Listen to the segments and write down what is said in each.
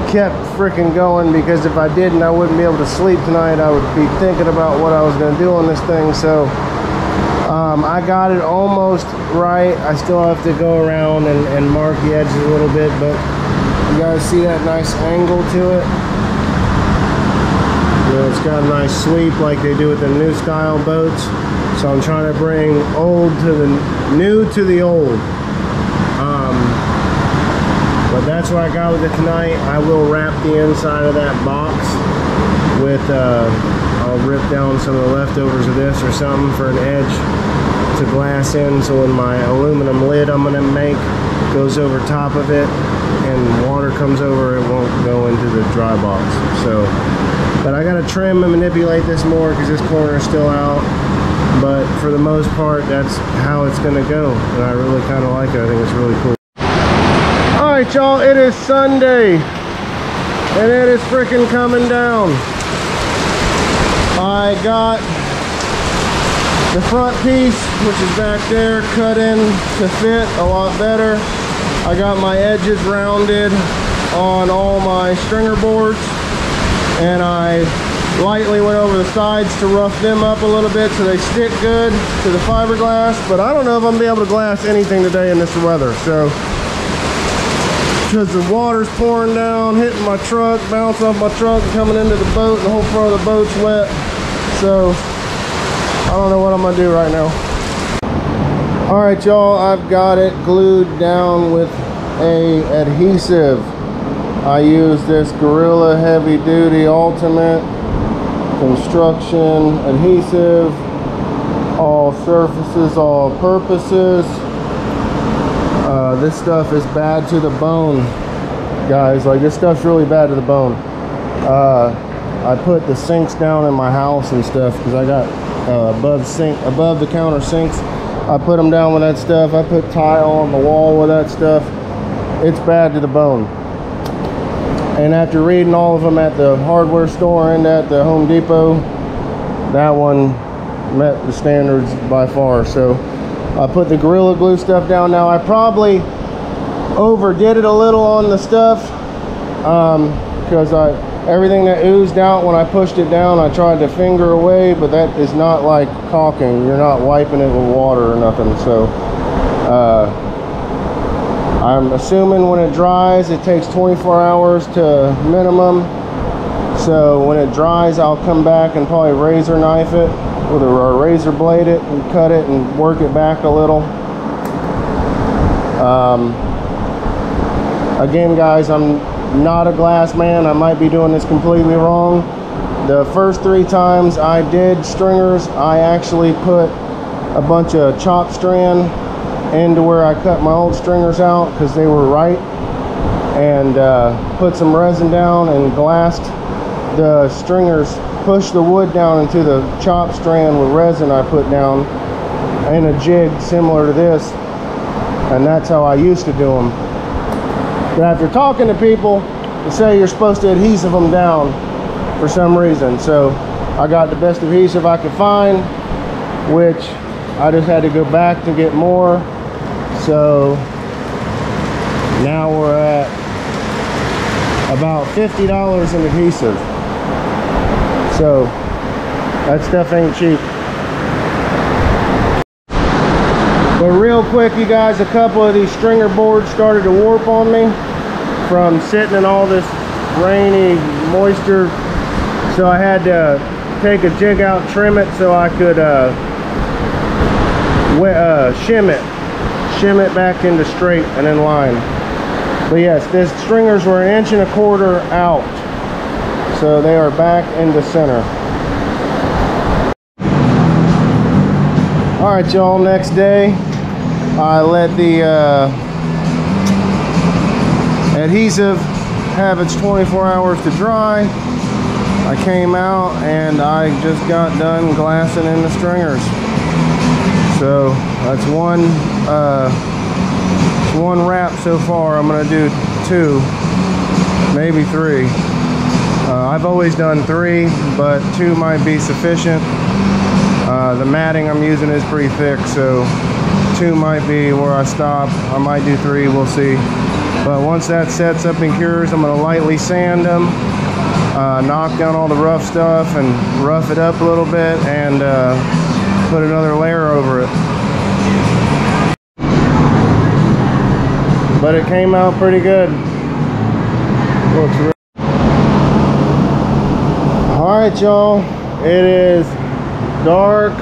kept freaking going, because if I didn't, I wouldn't be able to sleep tonight. I would be thinking about what I was going to do on this thing. So I got it almost right. I still have to go around and mark the edges a little bit, but you guys see that nice angle to it? You know, it's got a nice sweep like they do with the new style boats. So I'm trying to bring old to the new to the old. But that's what I got with it tonight. I will wrap the inside of that box with, I'll rip down some of the leftovers of this or something for an edge to glass in, so when my aluminum lid I'm gonna make goes over top of it and water comes over, it won't go into the dry box. So, but I gotta trim and manipulate this more because this corner is still out. But for the most part, that's how it's gonna go, and I really kind of like it. I think it's really cool. All right, y'all, it is Sunday, and it is freaking coming down. I got the front piece, which is back there, cut in to fit a lot better. I got my edges rounded on all my stringer boards, and I lightly went over the sides to rough them up a little bit so they stick good to the fiberglass. But I don't know if I'm gonna be able to glass anything today in this weather, so because the water's pouring down, hitting my truck, bouncing off my truck, coming into the boat, and the whole front of the boat's wet. So I don't know what I'm gonna do right now. All right, y'all, I've got it glued down with a adhesive. I use this Gorilla Heavy Duty Ultimate Construction adhesive, all surfaces, all purposes. This stuff is bad to the bone, guys. Like, this stuff's really bad to the bone. I put the sinks down in my house and stuff because I got above the counter sinks. I put them down with that stuff. I put tile on the wall with that stuff. It's bad to the bone. And after reading all of them at the hardware store and at the Home Depot, that one met the standards by far. So I put the Gorilla Glue stuff down. Now I probably overdid it a little on the stuff because everything that oozed out when I pushed it down, I tried to finger away, but that is not like caulking. You're not wiping it with water or nothing. So I'm assuming when it dries, it takes 24 hours to minimum. So when it dries, I'll come back and probably razor knife it with a razor blade it and cut it and work it back a little. Again, guys, I'm not a glass man. I might be doing this completely wrong. The first 3 times I did stringers, I actually put a bunch of chop strand into where I cut my old stringers out because they were right, and put some resin down and glassed the stringers, pushed the wood down into the chop strand with resin I put down in a jig similar to this, and that's how I used to do them. But after talking to people, they say you're supposed to adhesive them down for some reason. So I got the best adhesive I could find, which I just had to go back to get more. So now we're at about $50 in adhesive. So that stuff ain't cheap. But real quick, you guys, a couple of these stringer boards started to warp on me from sitting in all this rainy moisture. So I had to take a jig out, trim it so I could shim it back into straight and in line. But yes, these stringers were 1.25 inches out, so they are back into center. All right, y'all, next day I let the adhesive have its 24 hours to dry. I came out and I just got done glassing in the stringers. So that's one wrap so far. I'm gonna do 2, maybe 3. I've always done 3, but 2 might be sufficient. The matting I'm using is pretty thick, so 2 might be where I stop. I might do 3, we'll see. But once that sets up and cures, I'm gonna lightly sand them, knock down all the rough stuff and rough it up a little bit, and put another layer over it. But it came out pretty good. Looks real. All right, y'all, it is dark.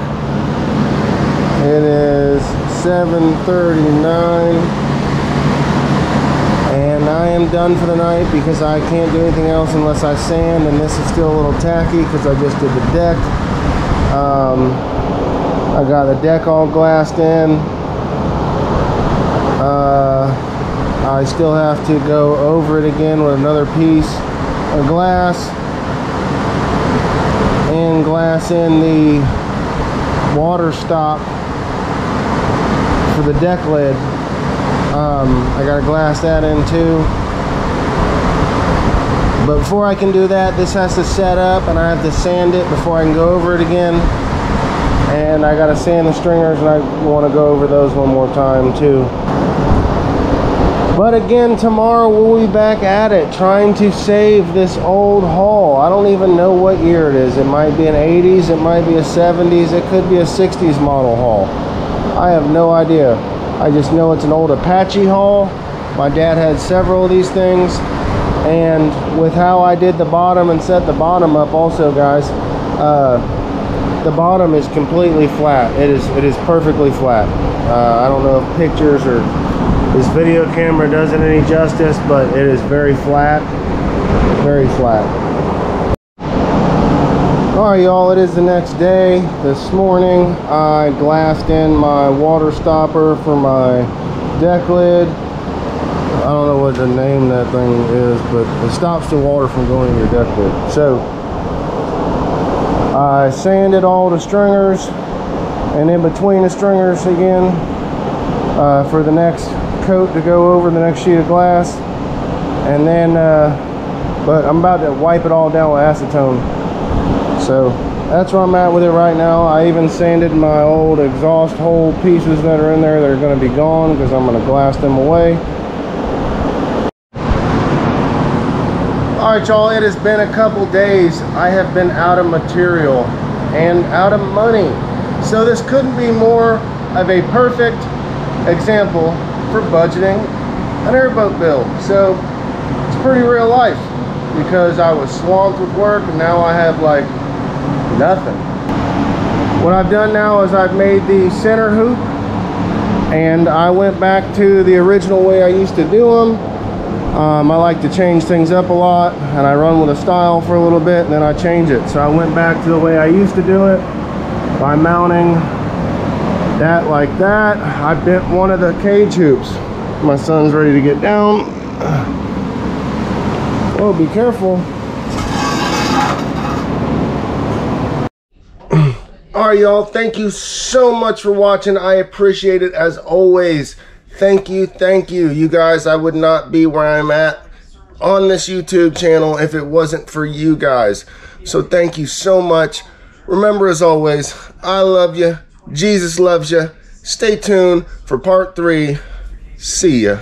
It is 7:39, and I am done for the night because I can't do anything else unless I sand, and this is still a little tacky because I just did the deck. I got the deck all glassed in. I still have to go over it again with another piece of glass and glass in the water stop for the deck lid. I gotta glass that in too. But before I can do that, this has to set up, and I have to sand it before I can go over it again. And I gotta sand the stringers, and I want to go over those one more time too. But again, tomorrow we'll be back at it, trying to save this old hull. I don't even know what year it is. It might be an 80s, it might be a 70s, it could be a 60s model hull. I have no idea. I just know it's an old Apache hull. My dad had several of these things. And with how I did the bottom and set the bottom up also, guys, the bottom is completely flat. It is perfectly flat. I don't know if pictures or this video camera does it any justice, but it is very flat. Very flat. Alright, y'all, it is the next day. This morning I glassed in my water stopper for my deck lid. I don't know what the name that thing is, but it stops the water from going in your deck lid. So I sanded all the stringers, and in between the stringers again, for the next coat to go over the next sheet of glass. And then but I'm about to wipe it all down with acetone. So that's where I'm at with it right now. I even sanded my old exhaust hole pieces that are in there that are going to be gone because I'm going to glass them away. Alright, y'all, it has been a couple days. I have been out of material and out of money. So this couldn't be more of a perfect example for budgeting an airboat build. So it's pretty real life because I was swamped with work and now I have like nothing. What I've done now is I've made the center hoop, and I went back to the original way I used to do them. I like to change things up a lot, and I run with a style for a little bit and then I change it. So I went back to the way I used to do it by mounting that like that. I bent one of the cage hoops. My son's ready to get down. Oh, be careful. Alright, y'all, thank you so much for watching. I appreciate it as always. Thank you, thank you. You guys, I would not be where I'm at on this YouTube channel if it wasn't for you guys. So thank you so much. Remember, as always, I love you. Jesus loves you. Stay tuned for part 3. See ya.